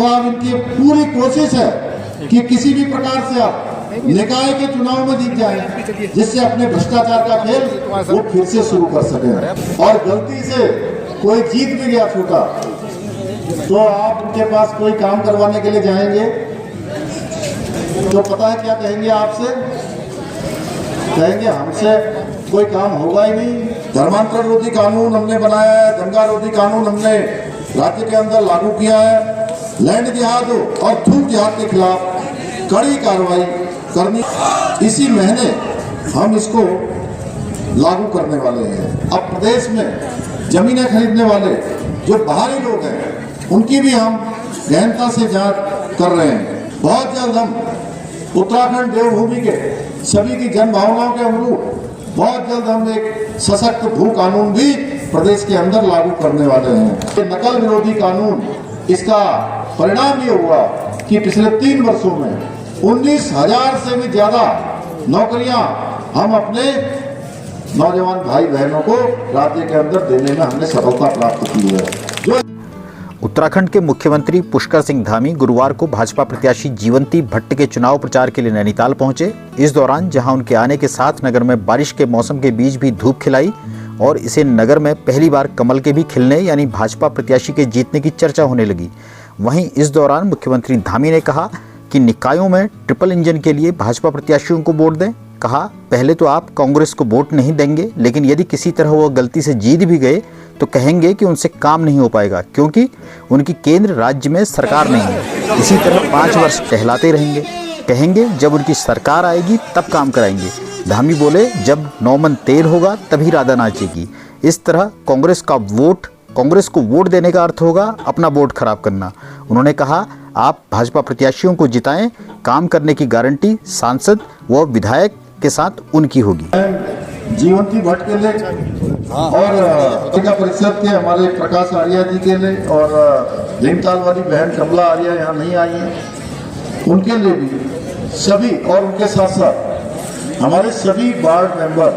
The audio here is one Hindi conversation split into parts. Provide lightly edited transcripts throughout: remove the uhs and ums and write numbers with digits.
तो अब इनकी पूरी कोशिश है कि किसी भी प्रकार से आप निकाय के चुनाव में जीत जाए, जिससे अपने भ्रष्टाचार का खेल वो फिर से शुरू कर सके। और गलती से कोई जीत भी गया छोटा, तो आप उनके पास कोई काम करवाने के लिए जाएंगे तो पता है क्या कहेंगे आपसे? कहेंगे हमसे कोई काम होगा ही नहीं। धर्मांतरण रोधी कानून हमने बनाया है, दंगा रोधी कानून हमने राज्य के अंदर लागू किया है। लैंड जिहाद और थूक जिहाद के खिलाफ कड़ी कार्रवाई करनी, इसी महीने हम इसको लागू करने वाले हैं। अब प्रदेश में जमीनें खरीदने वाले जो बाहरी लोग हैं उनकी भी हम गहनता से जांच कर रहे हैं। बहुत जल्द हम उत्तराखंड देवभूमि के सभी की जन भावनाओं के अनुरूप बहुत जल्द हम एक सशक्त भू कानून भी प्रदेश के अंदर लागू करने वाले हैं। ये नकल विरोधी कानून, इसका परिणाम ये हुआ कि पिछले 3 वर्षों में 19,000 से भी ज्यादा नौकरियां हम अपने नौजवान भाई बहनों को राज्य के अंदर देने में हमने सफलता प्राप्त की है। जो उत्तराखंड के मुख्यमंत्री पुष्कर सिंह धामी गुरुवार को भाजपा प्रत्याशी जीवंती भट्ट के चुनाव प्रचार के लिए नैनीताल पहुंचे। इस दौरान जहां उनके आने के साथ नगर में बारिश के मौसम के बीच भी धूप खिलाई और इसे नगर में पहली बार कमल के भी खिलने यानी भाजपा प्रत्याशी के जीतने की चर्चा होने लगी। वहीं इस दौरान मुख्यमंत्री धामी ने कहा कि निकायों में ट्रिपल इंजन के लिए भाजपा प्रत्याशियों को वोट दें। कहा, पहले तो आप कांग्रेस को वोट नहीं देंगे, लेकिन यदि किसी तरह वो गलती से जीत भी गए तो कहेंगे कि उनसे काम नहीं हो पाएगा, क्योंकि उनकी केंद्र राज्य में सरकार नहीं है। इसी तरह 5 वर्ष कहलाते रहेंगे, कहेंगे जब उनकी सरकार आएगी तब काम कराएंगे। धामी बोले, जब 9 मन तेल होगा तभी राधा नाचेगी। इस तरह कांग्रेस को वोट देने का अर्थ होगा अपना वोट खराब करना। उन्होंने कहा, आप भाजपा प्रत्याशियों को जिताएं, काम करने की गारंटी सांसद व विधायक के साथ उनकी होगी। जीवंती भट्ट के लिए और जिला परिषद के हमारे प्रकाश आर्या जी के लिए और भीमताल वाली बहन कमला आर्या यहाँ नहीं आई है, उनके लिए भी सभी, और उनके साथ साथ हमारे सभी वार्ड मेंबर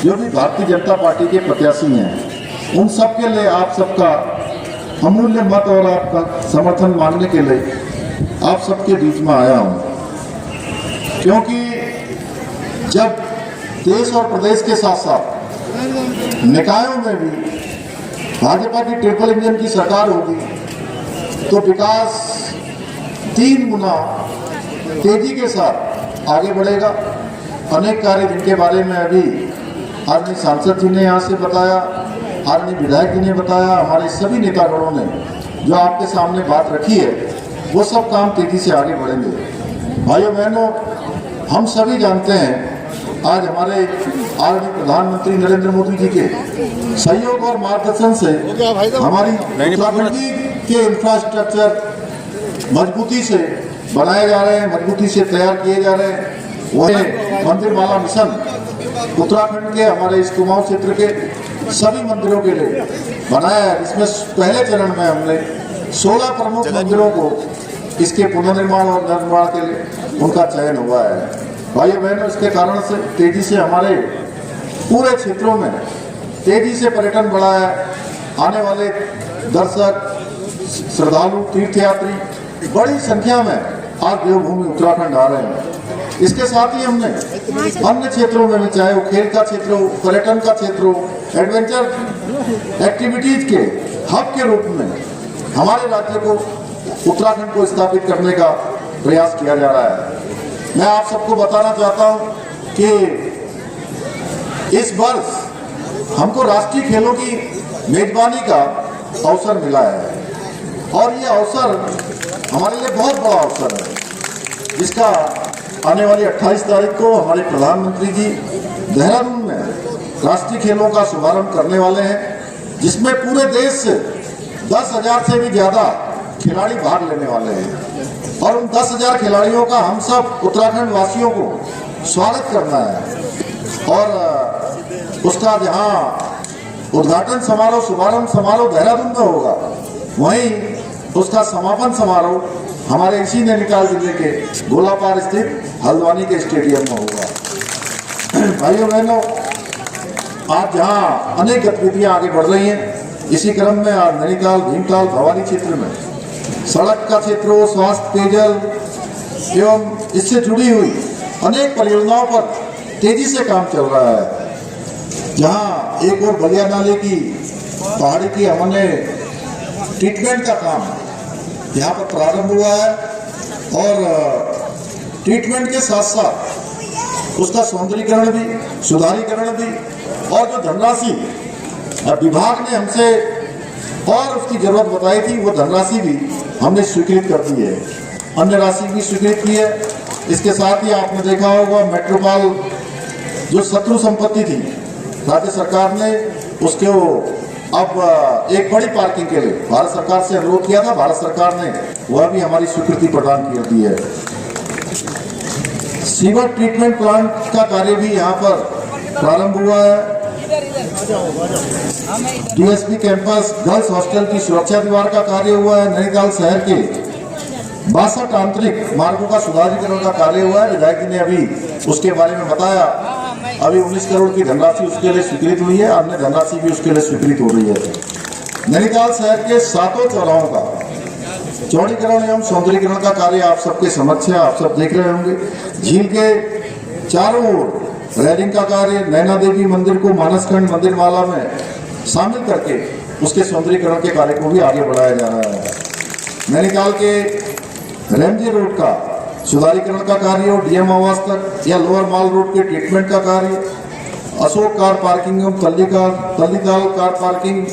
जो भी भारतीय जनता पार्टी के प्रत्याशी हैं, उन सब के लिए आप सबका अमूल्य मत और आपका समर्थन मांगने के लिए आप सबके बीच में आया हूं। क्योंकि जब देश और प्रदेश के साथ साथ निकायों में भी भाजपा की ट्रिपल इंजन की सरकार होगी तो विकास 3 गुना तेजी के साथ आगे बढ़ेगा। अनेक कार्य जिनके बारे में अभी आदरणीय सांसद जी ने यहाँ से बताया, आदरणीय विधायक जी ने बताया, हमारे सभी नेतागणों ने जो आपके सामने बात रखी है, वो सब काम तेजी से आगे बढ़ेंगे। भाइयों बहनों, हम सभी जानते हैं आज हमारे आदरणीय प्रधानमंत्री नरेंद्र मोदी जी के सहयोग और मार्गदर्शन से हमारी उत्तराखंड के इंफ्रास्ट्रक्चर मजबूती से बनाए जा रहे हैं, मजबूती से तैयार किए जा रहे हैं। वही मंदिर माला मिशन उत्तराखंड के हमारे इस कुमाऊं क्षेत्र के सभी मंदिरों के लिए बनाया है, जिसमें पहले चरण में हमने 16 प्रमुख मंदिरों को इसके पुनर्निर्माण और निर्माण के लिए उनका चयन हुआ है। भाइयों बहनों, इसके कारण से तेजी से हमारे पूरे क्षेत्रों में तेजी से पर्यटन बढ़ा है। आने वाले दर्शक, श्रद्धालु, तीर्थयात्री बड़ी संख्या में आज देवभूमि उत्तराखंड आ रहे हैं। इसके साथ ही हमने अन्य क्षेत्रों में भी, चाहे वो खेल का क्षेत्र हो, पर्यटन का क्षेत्र हो, एडवेंचर एक्टिविटीज के हब के रूप में हमारे राज्य को, उत्तराखंड को स्थापित करने का प्रयास किया जा रहा है। मैं आप सबको बताना चाहता हूं कि इस वर्ष हमको राष्ट्रीय खेलों की मेजबानी का अवसर मिला है और ये अवसर हमारे लिए बहुत बड़ा अवसर है, जिसका आने वाली 28 तारीख को हमारे प्रधानमंत्री जी देहरादून में राष्ट्रीय खेलों का शुभारंभ करने वाले हैं, जिसमें पूरे देश से 10,000 से भी ज्यादा खिलाड़ी भाग लेने वाले हैं और उन 10,000 खिलाड़ियों का हम सब उत्तराखंड वासियों को स्वागत करना है। और उसका जहां उद्घाटन समारोह, शुभारंभ समारोह देहरादून में होगा, वहीं उसका समापन समारोह हमारे इसी नैनीताल जिले के गोलापार स्थित हल्द्वानी के स्टेडियम में होगा। भाइयों बहनों, आज जहां अनेक गतिविधियां आगे बढ़ रही हैं, इसी क्रम में आज नैनीताल, भीमताल, भवानी क्षेत्र में सड़क का क्षेत्र हो, स्वास्थ्य, पेयजल एवं इससे जुड़ी हुई अनेक परियोजनाओं पर तेजी से काम चल रहा है। जहां एक और बलिया नाले की पहाड़ी की हमने ट्रीटमेंट का काम यहाँ पर प्रारंभ हुआ है और ट्रीटमेंट के साथ साथ उसका सौंदर्यीकरण भी, सुधारीकरण भी, और जो धनराशि विभाग ने हमसे और उसकी जरूरत बताई थी वो धनराशि भी हमने स्वीकृत कर दी है, अन्य राशि भी स्वीकृत की है। इसके साथ ही आपने देखा होगा मेट्रोपॉल जो शत्रु संपत्ति थी राज्य सरकार ने उसके अब एक बड़ी पार्किंग के लिए भारत सरकार से अनुरोध किया था, भारत सरकार ने वह भी हमारी स्वीकृति प्रदान की होती है। सीवर ट्रीटमेंट प्लांट का कार्य भी यहाँ पर प्रारंभ हुआ है। डीएसपी कैंपस गर्ल्स हॉस्टल की सुरक्षा दीवार का कार्य हुआ है। नैनीताल शहर के 62 आंतरिक मार्गों का सुधारीकरण का कार्य हुआ है। विधायक जी ने अभी उसके बारे में बताया। अभी 19 करोड़ की धनराशि उसके लिए स्वीकृत हुई है, अन्य धनराशि भी उसके लिए स्वीकृत हो रही है। नैनीताल शहर के 7 चौराहों का चौड़ीकरण एवं सौंदर्यीकरण का कार्य आप सबके समक्ष है, आप सब देख रहे होंगे। झील के चारों ओर रेलिंग का कार्य, नैना देवी मंदिर को मानसखंड मंदिर माला में शामिल करके उसके सौंदर्यीकरण के कार्य को भी आगे बढ़ाया जा रहा है। नैनीताल के रेमजी रोड का सुधारीकरण का कार्य हो, डीएम आवास तक या लोअर माल रोड के ट्रीटमेंट का कार्य, अशोक कार पार्किंग एवं तल्लीताल कार पार्किंग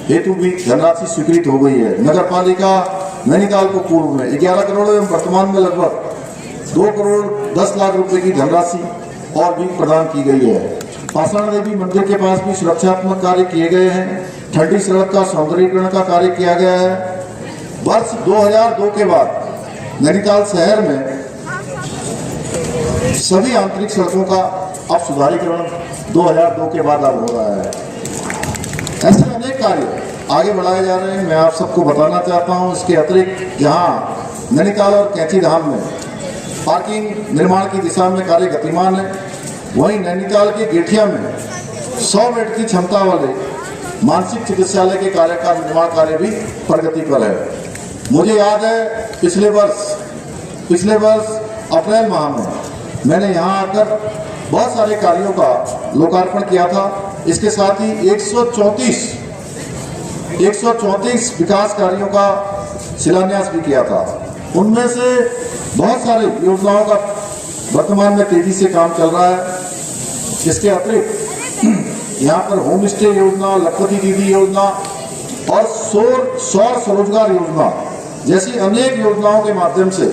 हेतु भी धनराशि स्वीकृत हो गई है। नगर पालिका नैनीताल को पूर्व में 11 करोड़ एवं वर्तमान में लगभग 2 करोड़ 10 लाख रुपए की धनराशि और भी प्रदान की गई है। पाषाण देवी मंदिर के पास भी सुरक्षात्मक कार्य किए गए हैं। ठंडी सड़क का सौंदर्यीकरण का कार्य किया गया है। वर्ष 2002 के बाद नैनीताल शहर में सभी आंतरिक सड़कों का अब सुधारीकरण 2002 के बाद अब हो रहा है। ऐसे अनेक कार्य आगे बढ़ाए जा रहे हैं, मैं आप सबको बताना चाहता हूं। इसके अतिरिक्त जहां नैनीताल और कैंची धाम में पार्किंग निर्माण की दिशा में कार्य गतिमान है, वहीं नैनीताल के गेठिया में 100 बेड की क्षमता वाले मानसिक चिकित्सालय के कार्य का निर्माण कार्य भी प्रगति पर है। मुझे याद है पिछले वर्ष अप्रैल माह में मैंने यहाँ आकर बहुत सारे कार्यों का लोकार्पण किया था। इसके साथ ही 134 विकास कार्यों का शिलान्यास भी किया था। उनमें से बहुत सारे योजनाओं का वर्तमान में तेजी से काम चल रहा है। इसके अतिरिक्त यहाँ पर होम स्टे योजना, लखपति दीदी योजना और सौर स्वरोजगार योजना जैसी अनेक योजनाओं के माध्यम से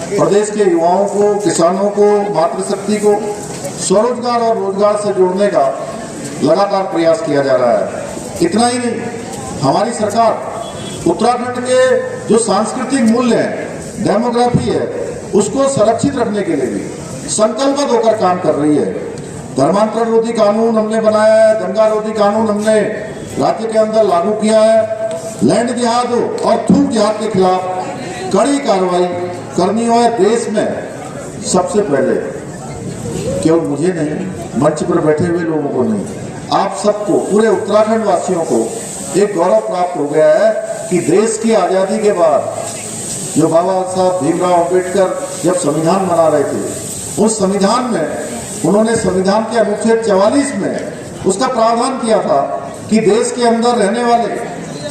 प्रदेश के युवाओं को, किसानों को, मातृशक्ति को स्वरोजगार और रोजगार से जोड़ने का लगातार प्रयास किया जा रहा है। इतना ही नहीं, हमारी सरकार उत्तराखंड के जो सांस्कृतिक मूल्य है, डेमोग्राफी है, उसको संरक्षित रखने के लिए भी संकल्पित होकर काम कर रही है। धर्मांतरण रोधी कानून हमने बनाया है, दंगा रोधी कानून हमने राज्य के अंदर लागू किया है। लैंड जिहाद और थूक जिहाद के खिलाफ कड़ी कार्रवाई करनी हो देश में सबसे पहले, केवल मुझे नहीं, मंच पर बैठे हुए लोगों को नहीं, आप सबको, पूरे उत्तराखंड वासियों को एक गौरव प्राप्त हो गया है कि देश की आजादी के बाद जो बाबा साहब भीमराव अंबेडकर जब संविधान बना रहे थे, उस संविधान में उन्होंने संविधान के अनुच्छेद 44 में उसका प्रावधान किया था कि देश के अंदर रहने वाले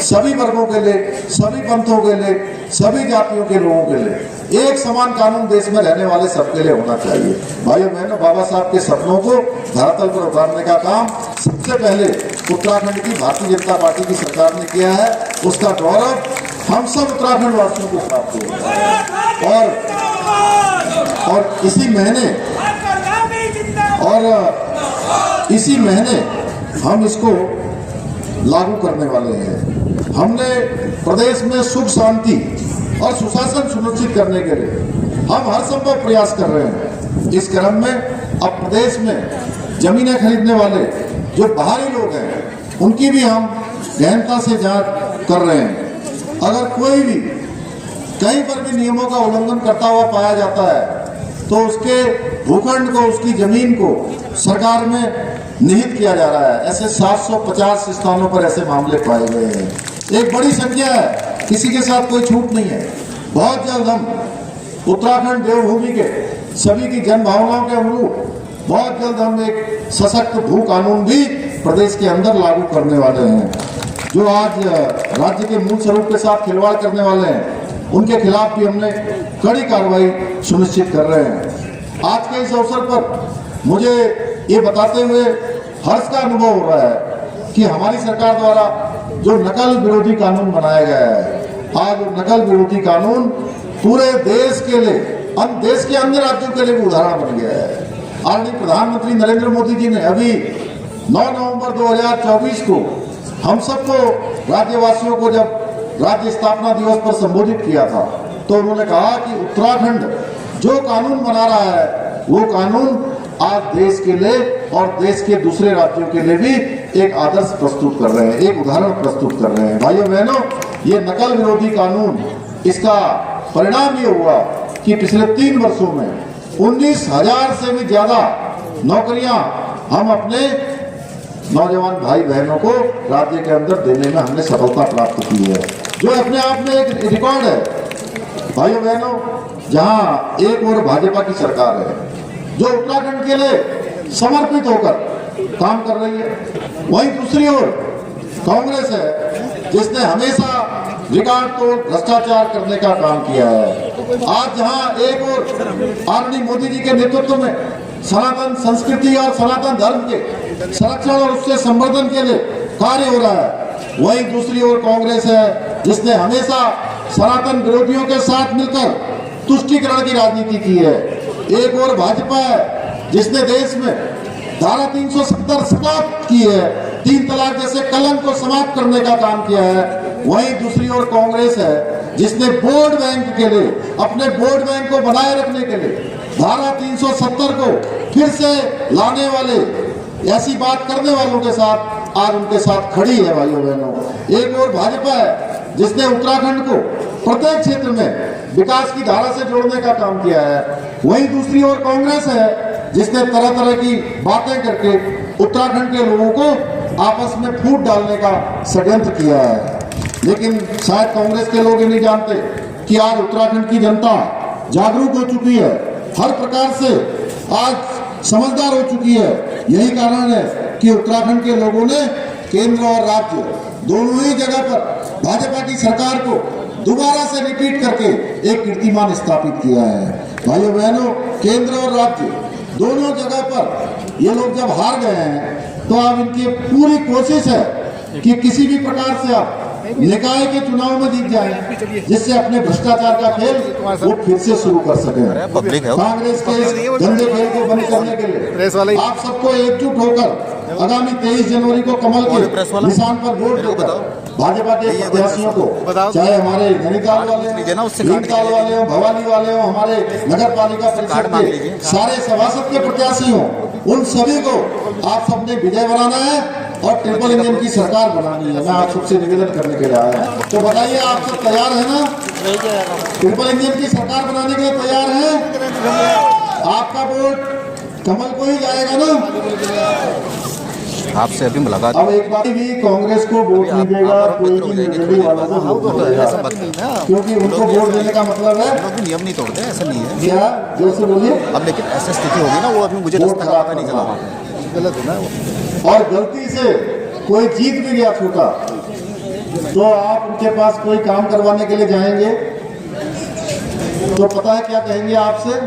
सभी वर्गों के लिए, सभी पंथों के लिए, सभी जातियों के लोगों के लिए एक समान कानून देश में रहने वाले सबके लिए होना चाहिए। भाइयों बहनों, बाबा साहब के सपनों को धरातल पर उतारने का काम सबसे पहले उत्तराखंड की भारतीय जनता पार्टी की सरकार ने किया है। उसका गौरव हम सब उत्तराखंड वासियों को प्राप्त हुआ और इसी महीने हम इसको लागू करने वाले हैं। हमने प्रदेश में सुख शांति और सुशासन सुनिश्चित करने के लिए हम हर संभव प्रयास कर रहे हैं। इस क्रम में अब प्रदेश में जमीनें खरीदने वाले जो बाहरी लोग हैं, उनकी भी हम गहनता से जांच कर रहे हैं। अगर कोई भी कहीं पर भी नियमों का उल्लंघन करता हुआ पाया जाता है तो उसके भूखंड को, उसकी जमीन को सरकार में निहित किया जा रहा है। ऐसे 750 स्थानों पर ऐसे मामले पाए गए हैं। एक बड़ी संख्या है, किसी के साथ कोई छूट नहीं है। बहुत जल्द हम उत्तराखंड देवभूमि के सभी की जन भावनाओं के अनुरूप बहुत जल्द हम एक सशक्त भू कानून भी प्रदेश के अंदर लागू करने वाले हैं। जो आज राज्य के मूल स्वरूप के साथ खिलवाड़ करने वाले हैं, उनके खिलाफ भी हमने कड़ी कार्रवाई सुनिश्चित कर रहे हैं। आज के इस अवसर पर मुझे ये बताते हुए हर्ष का अनुभव हो रहा है कि हमारी सरकार द्वारा जो नकल विरोधी कानून बनाया गया है, आज नकल विरोधी कानून पूरे देश के लिए, देश के अन्य राज्यों के लिए भी उदाहरण बन गया है। आदरणीय प्रधानमंत्री नरेंद्र मोदी जी ने अभी 9 नवंबर 2024 को हम सबको, राज्यवासियों को, जब राज्य स्थापना दिवस पर संबोधित किया था, तो उन्होंने कहा कि उत्तराखंड जो कानून बना रहा है वो कानून आज देश के लिए और देश के दूसरे राज्यों के लिए भी एक आदर्श प्रस्तुत कर रहे हैं, एक उदाहरण प्रस्तुत कर रहे हैं। भाइयों बहनों, ये नकल विरोधी कानून, इसका परिणाम ये हुआ कि पिछले 3 वर्षों में 19,000 से भी ज्यादा नौकरियां हम अपने नौजवान भाई बहनों को राज्य के अंदर देने में हमने सफलता प्राप्त की है, जो अपने आप में एक रिकॉर्ड है। भाइयों बहनों, जहां एक ओर भाजपा की सरकार है जो उत्तराखंड के लिए समर्पित होकर काम कर रही है, वहीं दूसरी ओर कांग्रेस है जिसने हमेशा रिकॉर्ड तोड़ भ्रष्टाचार करने का काम किया है। आज जहां एक ओर आदरणीय मोदी जी के नेतृत्व में सनातन संस्कृति और सनातन धर्म के संरक्षण और उसके संवर्धन के लिए कार्य हो रहा है, वहीं दूसरी ओर कांग्रेस है जिसने हमेशा सनातन विरोधियों के साथ मिलकर तुष्टीकरण की राजनीति की है। एक और भाजपा है जिसने देश में धारा 370 समाप्त की है, 3 तलाक जैसे कलंक को समाप्त करने का काम किया है। वहीं दूसरी ओर कांग्रेस है जिसने वोट बैंक के लिए, अपने वोट बैंक को बनाए रखने के लिए धारा 370 को फिर से लाने वाले, ऐसी बात करने वालों के साथ आज उनके साथ खड़ी है। भाइयों बहनों, एक और भाजपा है जिसने उत्तराखंड को प्रत्येक क्षेत्र में विकास की धारा से जोड़ने का काम किया है। वहीं दूसरी ओर कांग्रेस है जिसने तरह तरह की बातें करके उत्तराखंड के लोगों को आपस में फूट डालने का षड्यंत्र किया है। लेकिन शायद कांग्रेस के लोग ये नहीं जानते कि आज उत्तराखंड की जनता जागरूक हो चुकी है, हर प्रकार से आज समझदार हो चुकी है। यही कारण है कि उत्तराखंड के लोगों ने केंद्र और राज्य दोनों ही जगह पर भाजपा की सरकार को दोबारा से रिपीट करके एक कीर्तिमान स्थापित किया है। भाइयों बहनों, केंद्र और राज्य दोनों जगह पर ये लोग जब हार गए हैं तो अब इनकी पूरी कोशिश है कि किसी भी प्रकार से आप निकाय के चुनाव में जीत जाए, जिससे अपने भ्रष्टाचार का खेल वो फिर से शुरू कर सके। कांग्रेस के इस गंदे खेल को बंद करने के लिए आप सबको एकजुट होकर आगामी 23 जनवरी को कमल के निशान पर वोट देकर भाजपा के प्रत्याशियों को, चाहे हमारे नैनीताल वाले हो, भीमताल वाले हो, भवानी वाले हो, हमारे नगर पालिका परिषद के सारे सभासद के प्रत्याशी हो, उन सभी को आप सबने विजय बनाना है और ट्रिपल इंजन की सरकार बनानी है। मैं आप सबसे निवेदन करने के लिए आया हूँ। तो बताइए, आप सब तैयार है ना? ट्रिपल इंजन की सरकार बनाने के लिए तैयार है? आपका वोट कमल को ही जाएगा ना? आपसे अभी मुलाकात। अब एक बात भी, कांग्रेस को वोट नहीं देगा कोई भी निर्दलीय वालों को वोट नहीं देगा, क्योंकि उनको वोट देने का मतलब है नियम नहीं तोड़ते, ऐसा नहीं है क्या? जैसे बोलिए। अब लेकिन ऐसी स्थिति होगी ना, वो अभी मुझे रास्ता पता नहीं चला, गलत है ना वो। और गलती से कोई जीत भी गया छोटा, तो आप उनके पास कोई काम करवाने के लिए जाएंगे तो पता है क्या कहेंगे आपसे?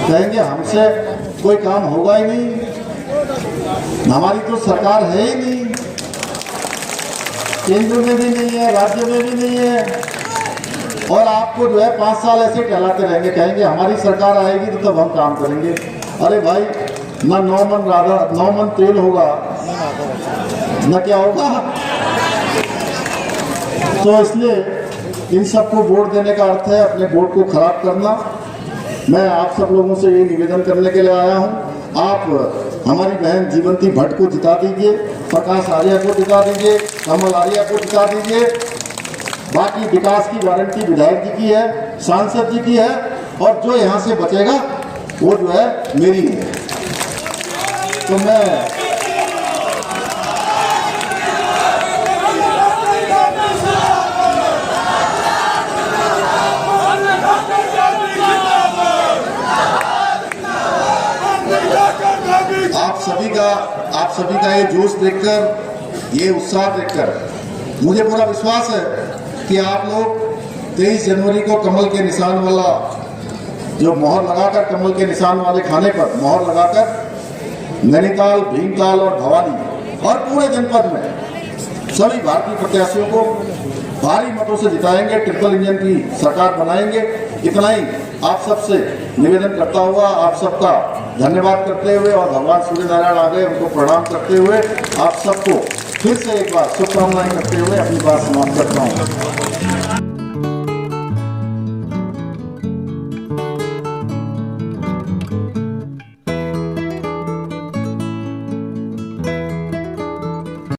कहेंगे हमसे कोई काम होगा ही नहीं, हमारी तो सरकार है ही नहीं, केंद्र में भी नहीं है, राज्य में भी नहीं है, और आपको जो है 5 साल ऐसे कहलाते रहेंगे, कहेंगे हमारी सरकार आएगी तो तब हम काम करेंगे। अरे भाई, ना 9 मन तेल होगा, न क्या होगा। तो इसलिए इन सबको वोट देने का अर्थ है अपने वोट को खराब करना। मैं आप सब लोगों से ये निवेदन करने के लिए आया हूँ, आप हमारी बहन जीवंती भट्ट को जिता दीजिए, प्रकाश आर्या को जिता दीजिए, कमल आर्या को जिता दीजिए। बाकी विकास की गारंटी विधायक जी की है, सांसद जी की है, और जो यहाँ से बचेगा वो जो है मेरी है। तो मैं आप सभी का ये जोश देखकर, ये उत्साह देखकर मुझे पूरा विश्वास है कि आप लोग 23 जनवरी को कमल के निशान वाला जो मोहर लगाकर, कमल के निशान वाले खाने पर मोहर लगाकर नैनीताल, भीमताल और भवानी और पूरे जनपद में सभी भारतीय प्रत्याशियों को भारी मतों से जिताएंगे, ट्रिपल इंजन की सरकार बनाएंगे। इतना ही आप सबसे निवेदन करता हुआ, आप सबका धन्यवाद करते हुए और भगवान सूर्य नारायण आ गए उनको प्रणाम करते हुए आप सबको फिर से एक बार शुभकामनाएं करते हुए अपनी बात समाप्त करता हूँ।